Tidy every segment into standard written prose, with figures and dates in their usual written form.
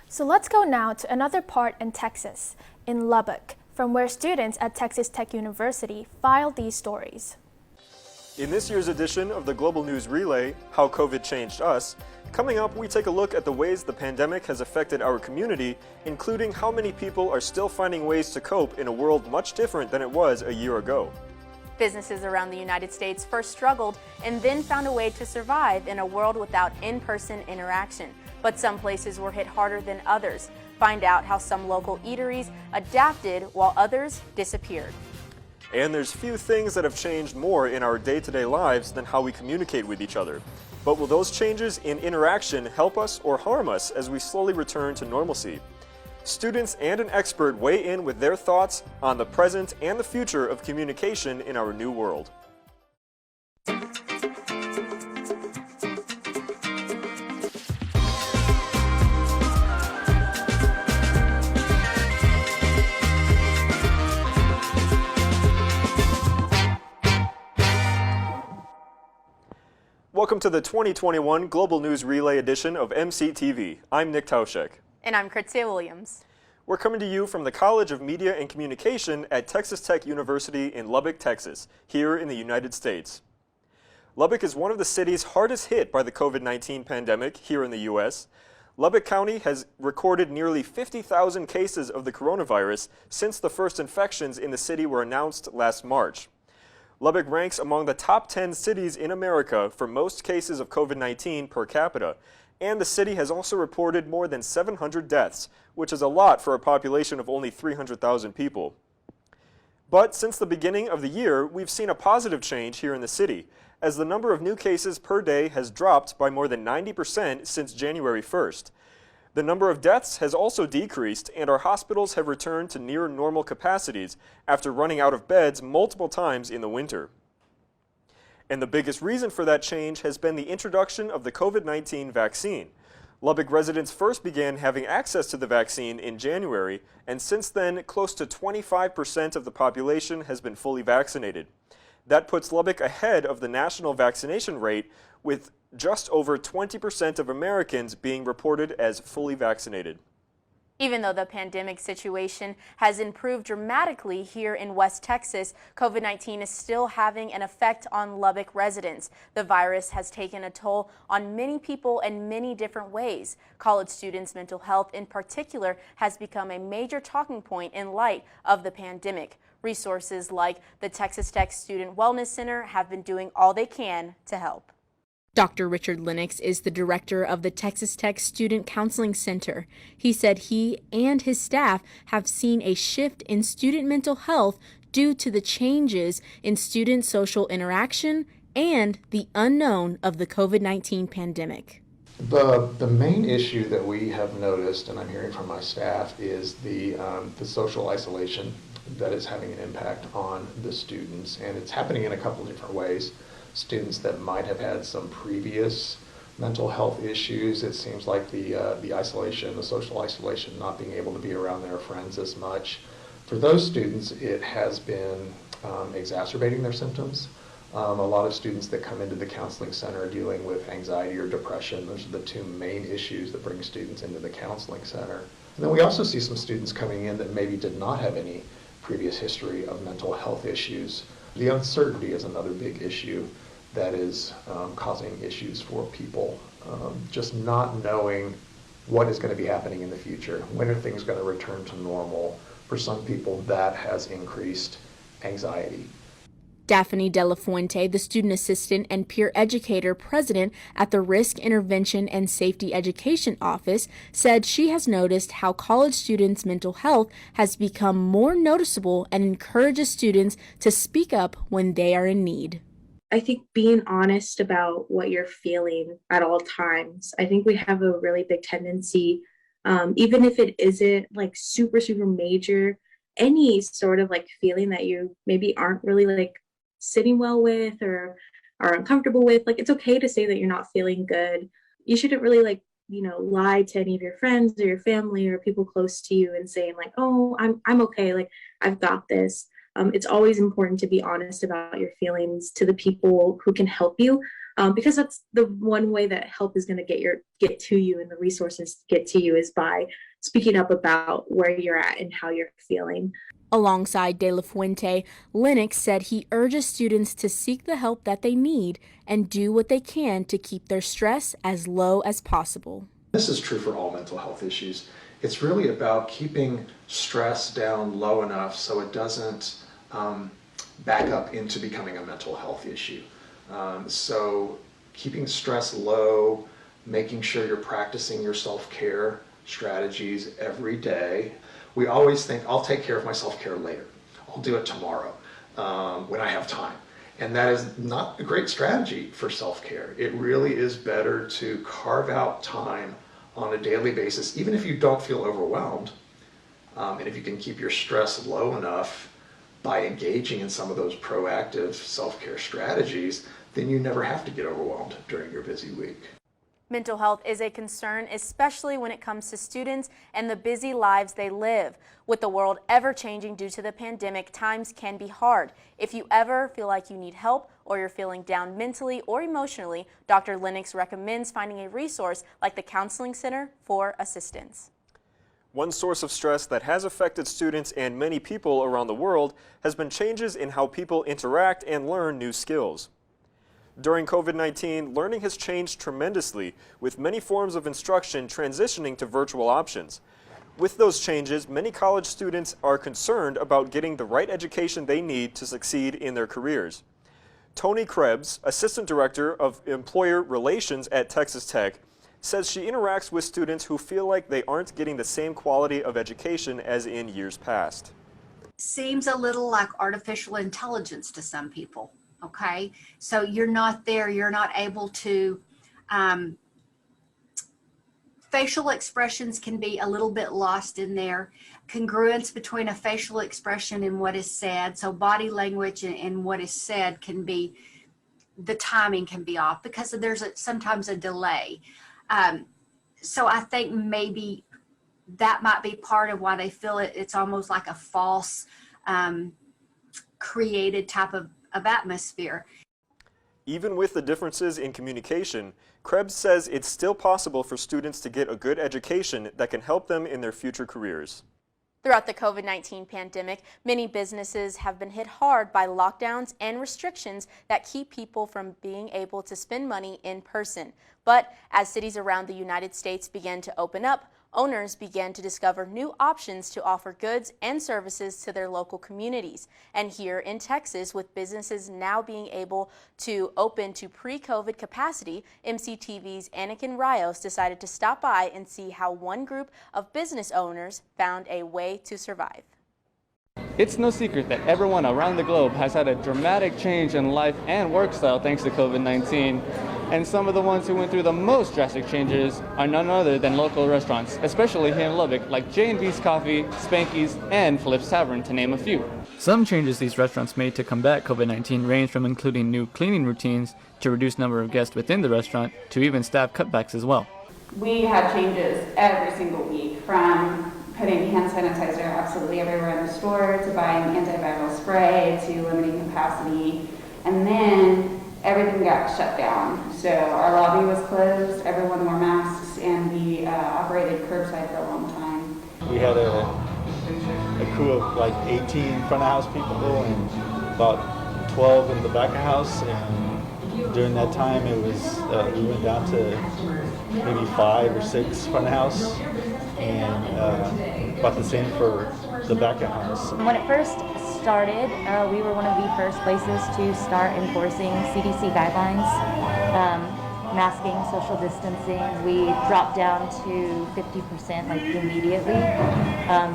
So let's go now to another part in Texas, in Lubbock, from where students at Texas Tech University filed these stories. In this year's edition of the Global News Relay, How COVID Changed Us, coming up we take a look at the ways the pandemic has affected our community, including how many people are still finding ways to cope in a world much different than it was a year ago. Businesses around the United States first struggled and then found a way to survive in a world without in-person interaction. But some places were hit harder than others. Find out how some local eateries adapted while others disappeared. And there's few things that have changed more in our day-to-day lives than how we communicate with each other. But will those changes in interaction help us or harm us as we slowly return to normalcy? Students and an expert weigh in with their thoughts on the present and the future of communication in our new world. Welcome to the 2021 Global News Relay edition of MCTV. I'm Nick Tauschek. And I'm Krizia Williams. We're coming to you from the College of Media and Communication at Texas Tech University in Lubbock, Texas, here in the United States. Lubbock is one of the cities hardest hit by the COVID-19 pandemic here in the U.S. Lubbock County has recorded nearly 50,000 cases of the coronavirus since the first infections in the city were announced last March. Lubbock ranks among the top 10 cities in America for most cases of COVID-19 per capita, and the city has also reported more than 700 deaths, which is a lot for a population of only 300,000 people. But since the beginning of the year, we've seen a positive change here in the city, as the number of new cases per day has dropped by more than 90% since January 1st. The number of deaths has also decreased, and our hospitals have returned to near normal capacities after running out of beds multiple times in the winter. And the biggest reason for that change has been the introduction of the COVID-19 vaccine. Lubbock residents first began having access to the vaccine in January, and since then, close to 25% of the population has been fully vaccinated. That puts Lubbock ahead of the national vaccination rate, with just over 20% of Americans being reported as fully vaccinated. Even though the pandemic situation has improved dramatically here in West Texas, COVID-19 is still having an effect on Lubbock residents. The virus has taken a toll on many people in many different ways. College students' mental health in particular has become a major talking point in light of the pandemic. Resources like the Texas Tech Student Wellness Center have been doing all they can to help. Dr. Richard Lennox is the director of the Texas Tech Student Counseling Center. He said he and his staff have seen a shift in student mental health due to the changes in student social interaction and the unknown of the COVID-19 pandemic. The main issue that we have noticed, and I'm hearing from my staff, is the social isolation that is having an impact on the students, and it's happening in a couple of different ways. Students that might have had some previous mental health issues, it seems like the isolation, the social isolation, not being able to be around their friends as much. For those students, it has been exacerbating their symptoms. A lot of students that come into the counseling center are dealing with anxiety or depression. Those are the two main issues that bring students into the counseling center. And then we also see some students coming in that maybe did not have any previous history of mental health issues. The uncertainty is another big issue that is causing issues for people. Just not knowing what is going to be happening in the future. When are things going to return to normal? For some people, that has increased anxiety. Daphne De La Fuente, the student assistant and peer educator president at the Risk Intervention and Safety Education Office, said she has noticed how college students' mental health has become more noticeable and encourages students to speak up when they are in need. I think being honest about what you're feeling at all times. I think we have a really big tendency, even if it isn't like super major, any sort of like feeling that you maybe aren't really like sitting well with or are uncomfortable with, like it's okay to say that you're not feeling good. You shouldn't really like, lie to any of your friends or your family or people close to you and saying like, oh, I'm okay, like I've got this. It's always important to be honest about your feelings to the people who can help you. because that's the one way that help is going to get to you and the resources get to you is by speaking up about where you're at and how you're feeling. Alongside De La Fuente, Lennox said he urges students to seek the help that they need and do what they can to keep their stress as low as possible. This is true for all mental health issues. It's really about keeping stress down low enough so it doesn't back up into becoming a mental health issue. So keeping stress low, making sure you're practicing your self-care strategies every day. We always think, I'll take care of my self-care later. I'll do it tomorrow when I have time. And that is not a great strategy for self-care. It really is better to carve out time on a daily basis, even if you don't feel overwhelmed. And if you can keep your stress low enough by engaging in some of those proactive self-care strategies, then you never have to get overwhelmed during your busy week. Mental health is a concern, especially when it comes to students and the busy lives they live. With the world ever changing due to the pandemic, times can be hard. If you ever feel like you need help or you're feeling down mentally or emotionally, Dr. Lennox recommends finding a resource like the Counseling Center for Assistance. One source of stress that has affected students and many people around the world has been changes in how people interact and learn new skills. During COVID-19, learning has changed tremendously, with many forms of instruction transitioning to virtual options. With those changes, many college students are concerned about getting the right education they need to succeed in their careers. Toni Krebs, Assistant Director of Employer Relations at Texas Tech, says she interacts with students who feel like they aren't getting the same quality of education as in years past. Seems a little like artificial intelligence to some people. Okay, so you're not there, you're not able to, facial expressions can be a little bit lost in there. Congruence between a facial expression and what is said, so body language and what is said can be, the timing can be off because there's sometimes a delay. So I think maybe that might be part of why they feel it's almost like a false created type of atmosphere. Even with the differences in communication, Krebs says it's still possible for students to get a good education that can help them in their future careers. Throughout the COVID-19 pandemic, many businesses have been hit hard by lockdowns and restrictions that keep people from being able to spend money in person. But as cities around the United States began to open up, owners began to discover new options to offer goods and services to their local communities. And here in Texas, with businesses now being able to open to pre-COVID capacity, MCTV's Anakin Rayos decided to stop by and see how one group of business owners found a way to survive. It's no secret that everyone around the globe has had a dramatic change in life and work style thanks to COVID-19. And some of the ones who went through the most drastic changes are none other than local restaurants, especially here in Lubbock, like J&B's Coffee, Spanky's, and Flip's Tavern, to name a few. Some changes these restaurants made to combat COVID-19 range from including new cleaning routines to reduce number of guests within the restaurant to even staff cutbacks as well. We have changes every single week, from putting hand sanitizer absolutely everywhere in the store to buying antiviral spray to limiting capacity, and then everything got shut down. So our lobby was closed, everyone wore masks, and we operated curbside for a long time. We had a crew of like 18 front of house people and about 12 in the back of house, and during that time it was we went down to maybe 5 or 6 front of house, and about the same for the back of house. When it first started, we were one of the first places to start enforcing CDC guidelines, masking, social distancing. We dropped down to 50% like immediately,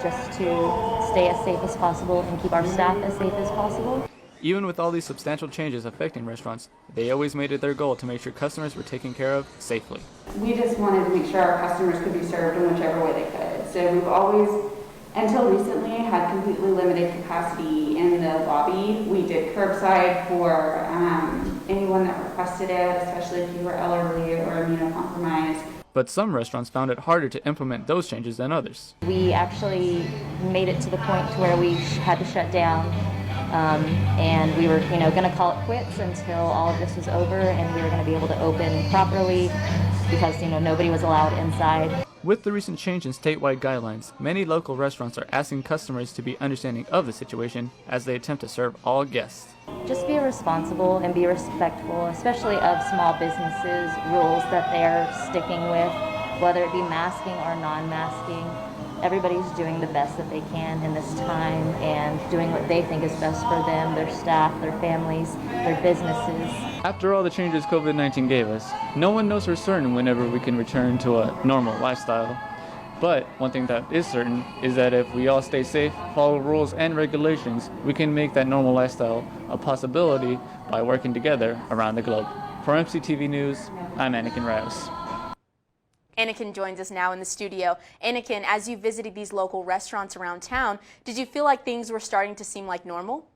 just to stay as safe as possible and keep our staff as safe as possible. Even with all these substantial changes affecting restaurants, they always made it their goal to make sure customers were taken care of safely. We just wanted to make sure our customers could be served in whichever way they could. So we've always, until recently, had completely limited capacity in the lobby. We did curbside for anyone that requested it, especially if you were elderly or immunocompromised. But some restaurants found it harder to implement those changes than others. We actually made it to the point to where we had to shut down And we were, going to call it quits until all of this was over and we were going to be able to open properly because, nobody was allowed inside. With the recent change in statewide guidelines, many local restaurants are asking customers to be understanding of the situation as they attempt to serve all guests. Just be responsible and be respectful, especially of small businesses' rules that they're sticking with, whether it be masking or non-masking. Everybody's doing the best that they can in this time and doing what they think is best for them, their staff, their families, their businesses. After all the changes COVID-19 gave us, no one knows for certain whenever we can return to a normal lifestyle. But one thing that is certain is that if we all stay safe, follow rules and regulations, we can make that normal lifestyle a possibility by working together around the globe. For MCTV News, I'm Anakin Rayos. Anakin joins us now in the studio. Anakin, as you visited these local restaurants around town, did you feel like things were starting to seem like normal?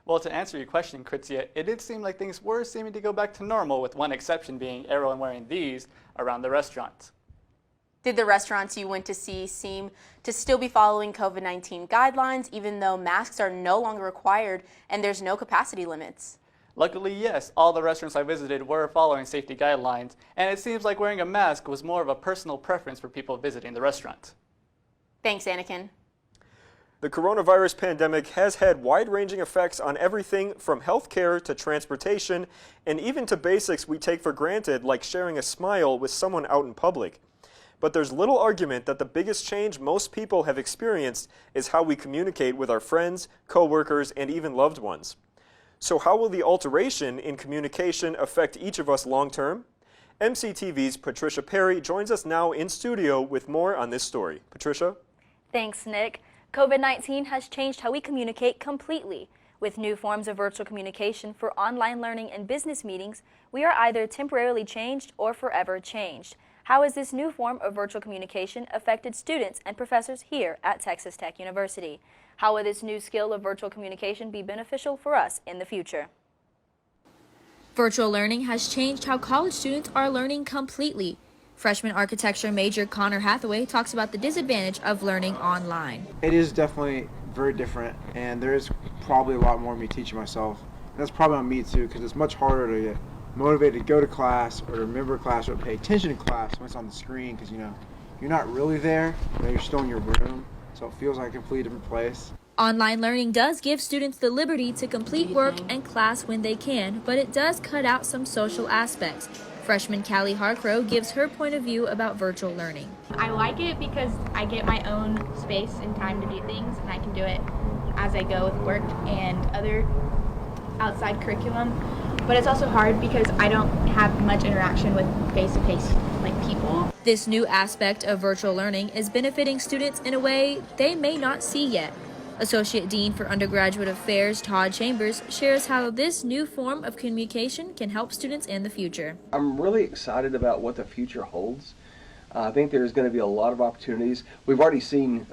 Well, to answer your question, Krizia, it did seem like things were seeming to go back to normal, with one exception being everyone wearing these around the restaurants. Did the restaurants you went to see seem to still be following COVID-19 guidelines, even though masks are no longer required and there's no capacity limits? Luckily, yes, all the restaurants I visited were following safety guidelines, and it seems like wearing a mask was more of a personal preference for people visiting the restaurant. Thanks, Anakin. The coronavirus pandemic has had wide-ranging effects on everything from healthcare to transportation and even to basics we take for granted, like sharing a smile with someone out in public. But there's little argument that the biggest change most people have experienced is how we communicate with our friends, co-workers, and even loved ones. So how will the alteration in communication affect each of us long-term? MCTV's Patricia Perry joins us now in studio with more on this story. Patricia? Thanks, Nick. COVID-19 has changed how we communicate completely. With new forms of virtual communication for online learning and business meetings, we are either temporarily changed or forever changed. How has this new form of virtual communication affected students and professors here at Texas Tech University? How will this new skill of virtual communication be beneficial for us in the future? Virtual learning has changed how college students are learning completely. Freshman architecture major Connor Hathaway talks about the disadvantage of learning online. It is definitely very different, and there is probably a lot more of me teaching myself. And that's probably on me too, because it's much harder to get motivated to go to class or to remember class or pay attention to class when it's on the screen, because you're not really there, you're still in your room, so it feels like a completely different place. Online learning does give students the liberty to complete work and class when they can, but it does cut out some social aspects. Freshman Callie Harcrow gives her point of view about virtual learning. I like it because I get my own space and time to do things, and I can do it as I go with work and other outside curriculum. But it's also hard because I don't have much interaction with face-to-face people. This new aspect of virtual learning is benefiting students in a way they may not see yet. Associate Dean for Undergraduate Affairs Todd Chambers shares how this new form of communication can help students in the future. I'm really excited about what the future holds. I think there's going to be a lot of opportunities. We've already seen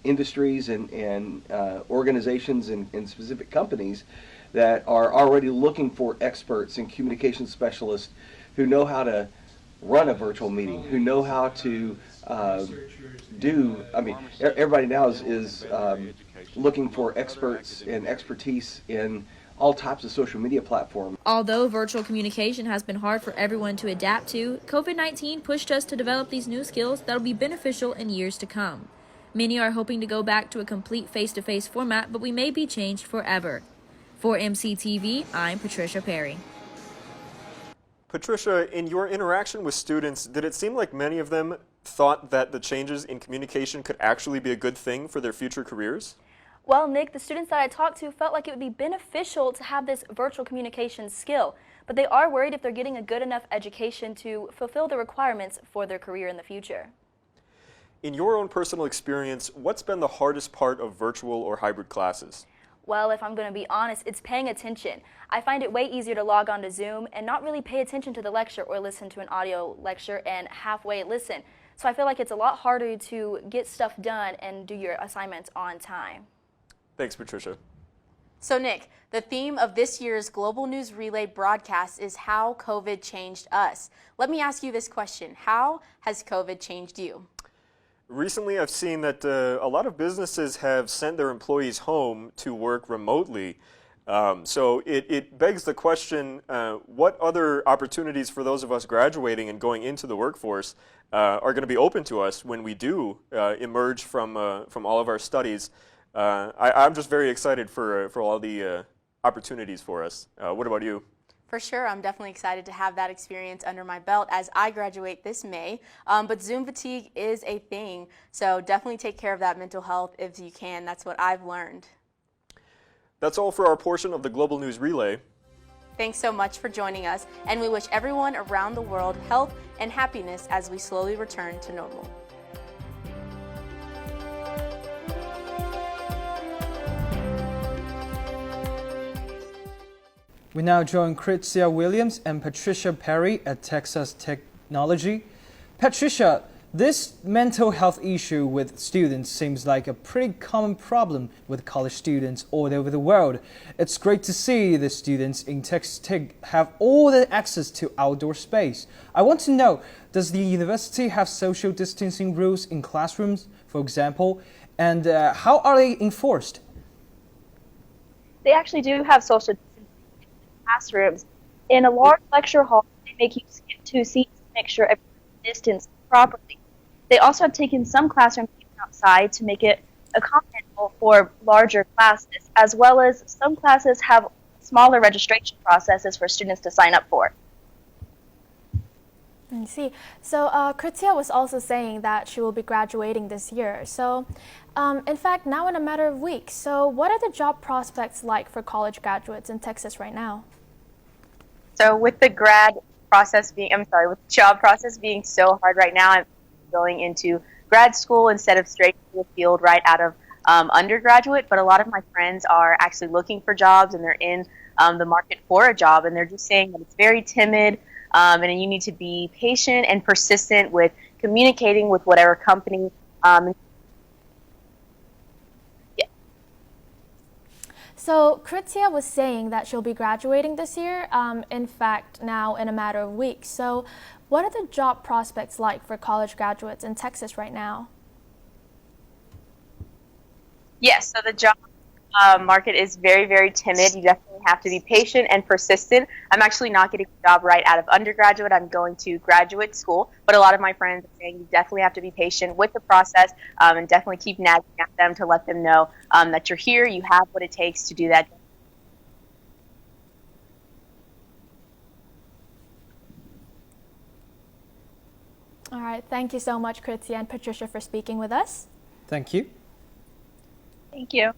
industries and organizations and specific companies that are already looking for experts and communication specialists who know how to run a virtual meeting, who know how to everybody now is looking for experts and expertise in all types of social media platforms. Although virtual communication has been hard for everyone to adapt to, COVID-19 pushed us to develop these new skills that will be beneficial in years to come. Many are hoping to go back to a complete face-to-face format, but we may be changed forever. For MCTV, I'm Patricia Perry. Patricia, in your interaction with students, did it seem like many of them thought that the changes in communication could actually be a good thing for their future careers? Well, Nick, the students that I talked to felt like it would be beneficial to have this virtual communication skill, but they are worried if they're getting a good enough education to fulfill the requirements for their career in the future. In your own personal experience, what's been the hardest part of virtual or hybrid classes? Well, if I'm going to be honest, it's paying attention. I find it way easier to log on to Zoom and not really pay attention to the lecture or listen to an audio lecture and halfway listen. So I feel like it's a lot harder to get stuff done and do your assignments on time. Thanks, Patricia. So Nick, the theme of this year's Global News Relay broadcast is how COVID changed us. Let me ask you this question. How has COVID changed you? Recently, I've seen that a lot of businesses have sent their employees home to work remotely. So it begs the question, what other opportunities for those of us graduating and going into the workforce are going to be open to us when we do emerge from all of our studies? I'm just very excited for all the opportunities for us. What about you? For sure, I'm definitely excited to have that experience under my belt as I graduate this May. But Zoom fatigue is a thing, so definitely take care of that mental health if you can. That's what I've learned. That's all for our portion of the Global News Relay. Thanks so much for joining us, and we wish everyone around the world health and happiness as we slowly return to normal. We now join Krizia Williams and Patricia Perry at Texas Technology. Patricia, this mental health issue with students seems like a pretty common problem with college students all over the world. It's great to see the students in Texas Tech have all the access to outdoor space. I want to know, does the university have social distancing rules in classrooms, for example, and how are they enforced? They actually do have social distancing classrooms. In a large lecture hall, they make you skip 2 seats to make sure everyone's distanced properly. They also have taken some classrooms outside to make it accommodable for larger classes, as well as some classes have smaller registration processes for students to sign up for. I see. So Krizia was also saying that she will be graduating this year. So in fact, now in a matter of weeks. So what are the job prospects like for college graduates in Texas right now? So with the with the job process being so hard right now, I'm going into grad school instead of straight to the field right out of undergraduate. But a lot of my friends are actually looking for jobs, and they're in the market for a job, and they're just saying that it's very timid, and you need to be patient and persistent with communicating with whatever company. So Krizia was saying that she'll be graduating this year, in fact, now in a matter of weeks. So what are the job prospects like for college graduates in Texas right now? Yes, so the job market is very, very timid. You definitely have to be patient and persistent. I'm actually not getting a job right out of undergraduate. I'm going to graduate school, but a lot of my friends are saying you definitely have to be patient with the process and definitely keep nagging at them to let them know that you're here, you have what it takes to do that. All right, thank you so much, Krizia and Patricia, for speaking with us. Thank you. Thank you.